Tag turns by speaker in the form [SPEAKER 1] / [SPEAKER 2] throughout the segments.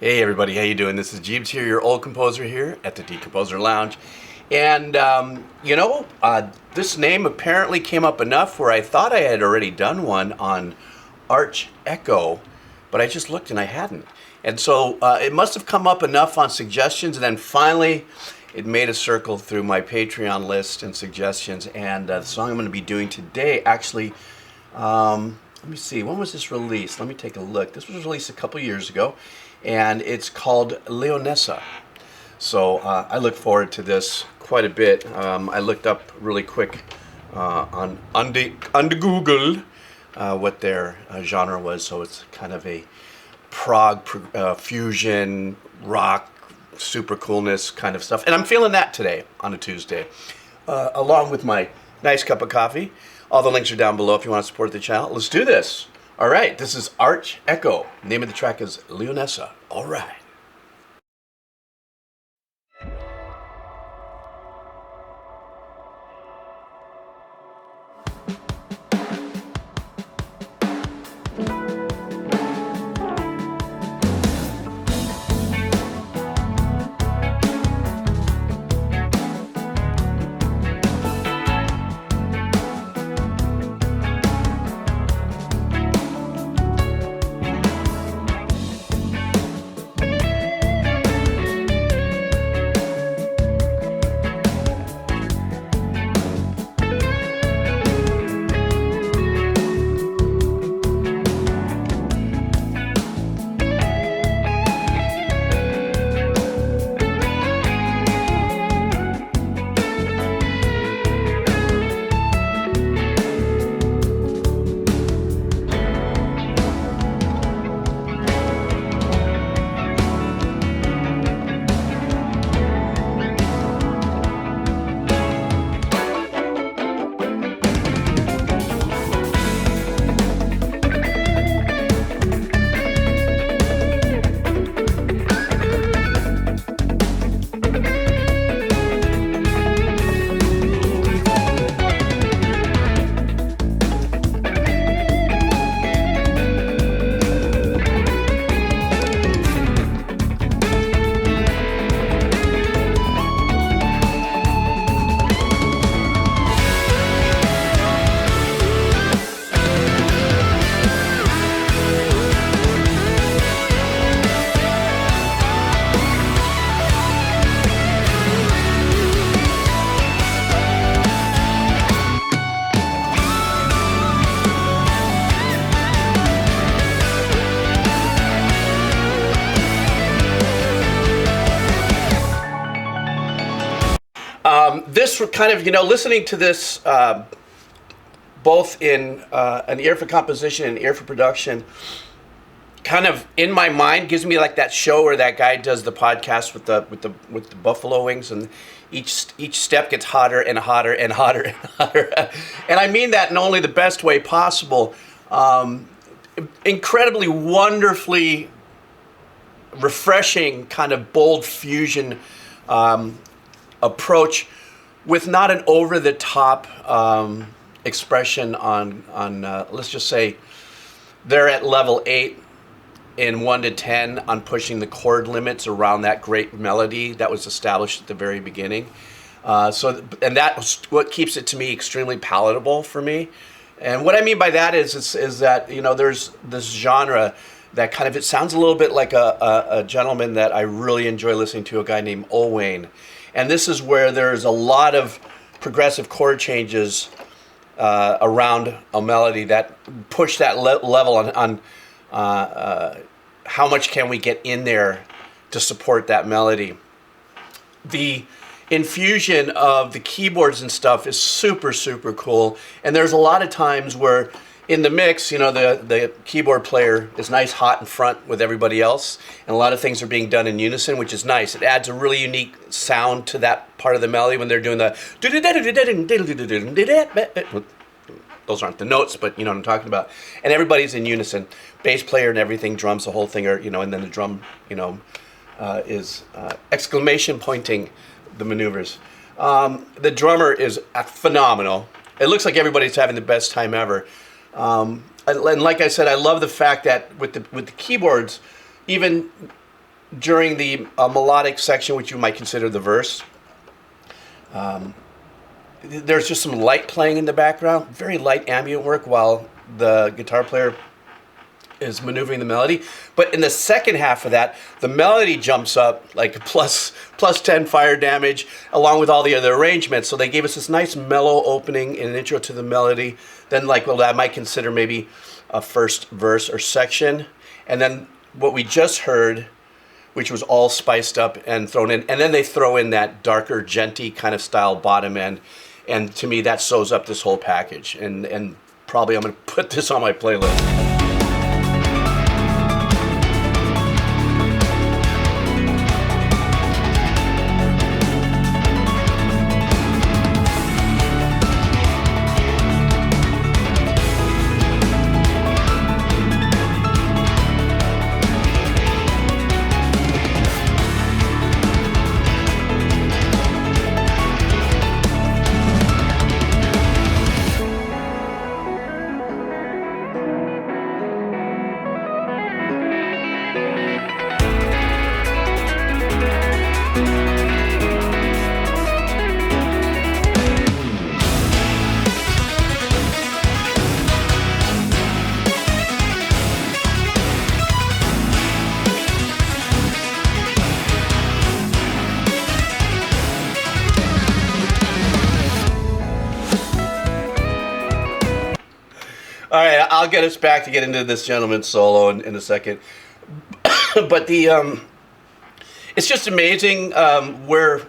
[SPEAKER 1] Hey everybody, how you doing? This is Geebz here, your old composer here at the Decomposer Lounge. And this name apparently came up enough where I thought I had already done one on Arch Echo, but I just looked and I hadn't. And so it must have come up enough on suggestions, and then finally it made a circle through my Patreon list and suggestions. And the song I'm going to be doing today actually, let me see, when was this released? Let me take a look. This was released a couple years ago, and it's called Leonessa. So I look forward to this quite a bit. I looked up really quick on the Google what their genre was. So it's kind of a prog fusion rock, super coolness kind of stuff, and I'm feeling that today on a Tuesday, along with my nice cup of coffee. All the links are down below if you want to support the channel. Let's do this. All right, this is Arch Echo. Name of the track is Leonessa. All right. This kind of, listening to this both in an ear for composition and ear for production, kind of in my mind gives me like that show where that guy does the podcast with the buffalo wings, and each step gets hotter and hotter and hotter and hotter. And I mean that in only the best way possible. Incredibly, wonderfully refreshing, kind of bold fusion approach, with not an over-the-top expression on let's just say they're at level 8 in 1 to 10 on pushing the chord limits around that great melody that was established at the very beginning. And that's what keeps it to me extremely palatable for me. And what I mean by that is that there's this genre that kind of, it sounds a little bit like a gentleman that I really enjoy listening to, a guy named Owain. And this is where there's a lot of progressive chord changes around a melody that push that level on how much can we get in there to support that melody. The infusion of the keyboards and stuff is super, super cool. And there's a lot of times where in the mix, the keyboard player is nice hot in front with everybody else, and a lot of things are being done in unison, which is nice. It adds a really unique sound to that part of the melody when they're doing the... Those aren't the notes, but you know what I'm talking about. And everybody's in unison. Bass player and everything, drums, the whole thing, and then the drum, is exclamation pointing the maneuvers. The drummer is phenomenal. It looks like everybody's having the best time ever. And like I said, I love the fact that with the keyboards, even during the melodic section, which you might consider the verse, there's just some light playing in the background, very light ambient work while the guitar player is maneuvering the melody. But in the second half of that, the melody jumps up like plus 10 fire damage along with all the other arrangements. So they gave us this nice mellow opening and an intro to the melody. Then I might consider maybe a first verse or section. And then what we just heard, which was all spiced up and thrown in. And then they throw in that darker, genty kind of style bottom end. And to me, that sews up this whole package. And probably I'm going to put this on my playlist. All right, I'll get us back to get into this gentleman's solo in a second. But it's just amazing where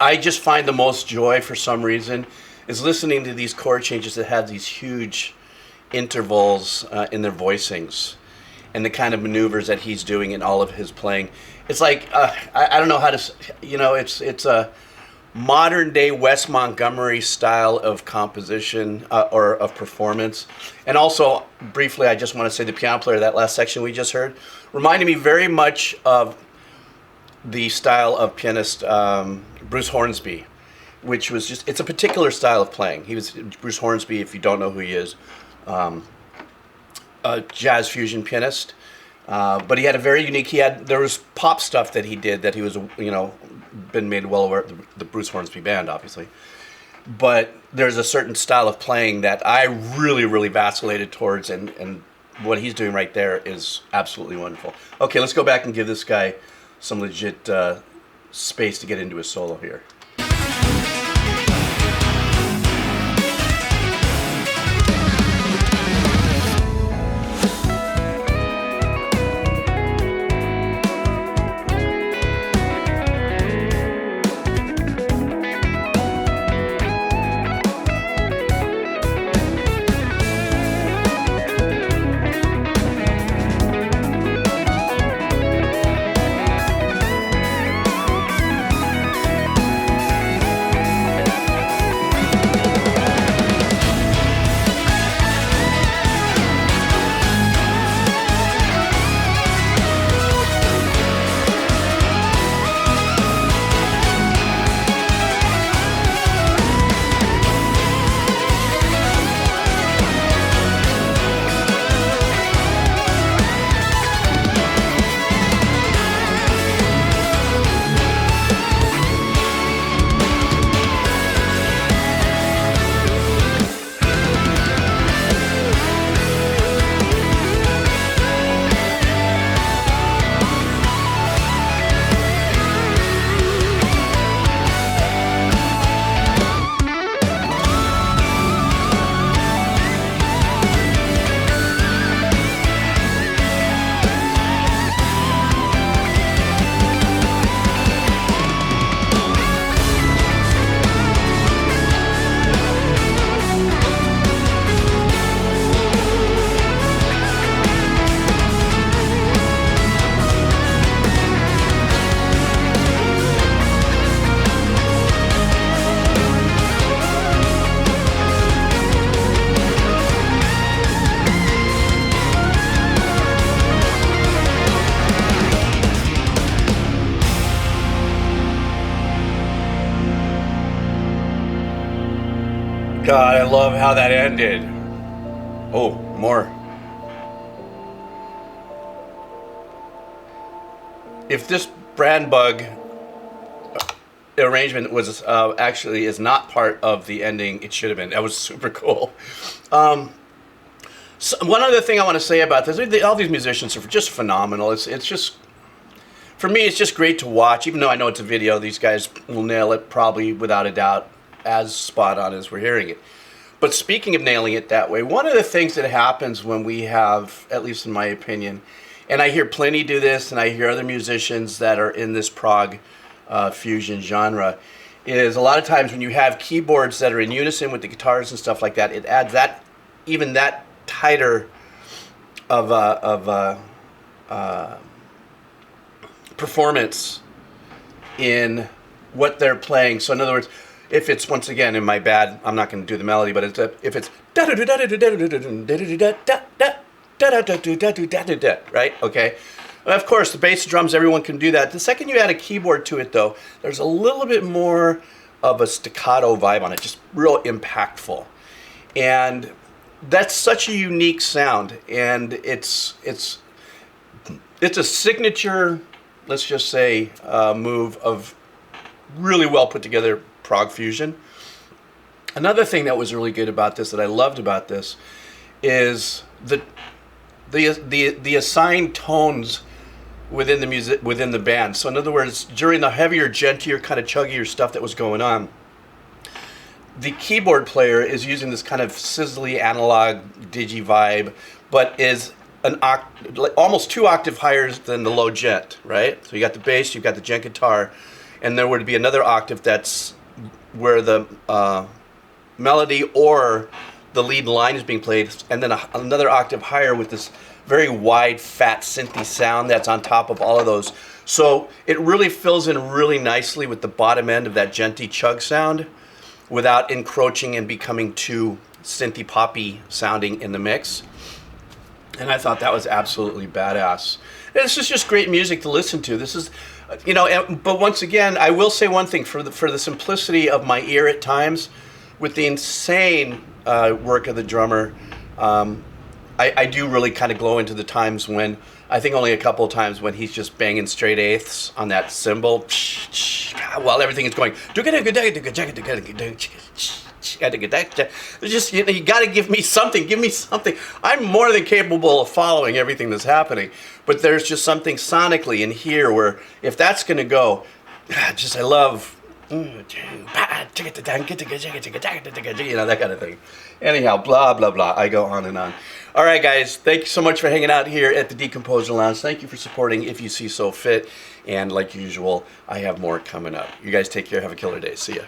[SPEAKER 1] I just find the most joy for some reason is listening to these chord changes that have these huge intervals in their voicings and the kind of maneuvers that he's doing in all of his playing. It's like, I don't know how to, it's a modern day Wes Montgomery style of composition or of performance. And also, briefly, I just want to say the piano player, that last section we just heard, reminded me very much of the style of pianist Bruce Hornsby, which was just, it's a particular style of playing. He was, Bruce Hornsby, if you don't know who he is, a jazz fusion pianist. But he had a very unique, there was pop stuff that he did that he was, been made well aware, the Bruce Hornsby Band, obviously. But there's a certain style of playing that I really, really vacillated towards, and what he's doing right there is absolutely wonderful. Okay, let's go back and give this guy some legit space to get into his solo here. God, I love how that ended. Oh, more. if this brand bug arrangement was actually is not part of the ending, it should have been. That was super cool. So one other thing I want to say about this, all these musicians are just phenomenal. It's just, for me, it's just great to watch. Even though I know it's a video, these guys will nail it probably without a doubt as spot on as we're hearing it. But speaking of nailing it that way, one of the things that happens when we have, at least in my opinion, and I hear plenty do this, and I hear other musicians that are in this prog fusion genre, is a lot of times when you have keyboards that are in unison with the guitars and stuff like that, it adds that, even that tighter of performance in what they're playing. So in other words, if it's, once again, in my bad, I'm not going to do the melody, but if it's right, okay. And of course, the bass drums, everyone can do that. The second you add a keyboard to it, though, there's a little bit more of a staccato vibe on it, just real impactful. And that's such a unique sound, and it's a signature, let's just say, move of really well put together prog fusion. Another thing that was really good about this, that I loved about this, is the assigned tones within the music, within the band. So in other words, during the heavier, gentler, kind of chuggier stuff that was going on, the keyboard player is using this kind of sizzly analog digi vibe, but is almost 2 octave higher than the low gent, right? So you got the bass, you've got the gent guitar, and there would be another octave that's where the melody or the lead line is being played, and then another octave higher with this very wide, fat, synthy sound that's on top of all of those. So it really fills in really nicely with the bottom end of that genty chug sound, without encroaching and becoming too synthy poppy sounding in the mix. And I thought that was absolutely badass. This is just great music to listen to. This is, you know, but once again, I will say one thing, for the simplicity of my ear at times, with the insane work of the drummer, I do really kind of glow into the times when, I think only a couple of times when he's just banging straight eighths on that cymbal while everything is going. Just, you got to give me something. Give me something. I'm more than capable of following everything that's happening, but there's just something sonically in here where if that's going to go, just I love. You know, that kind of thing. Anyhow, blah, blah, blah. I go on and on. All right, guys. Thank you so much for hanging out here at the Decomposer Lounge. Thank you for supporting if you see so fit. And like usual, I have more coming up. You guys take care. Have a killer day. See ya.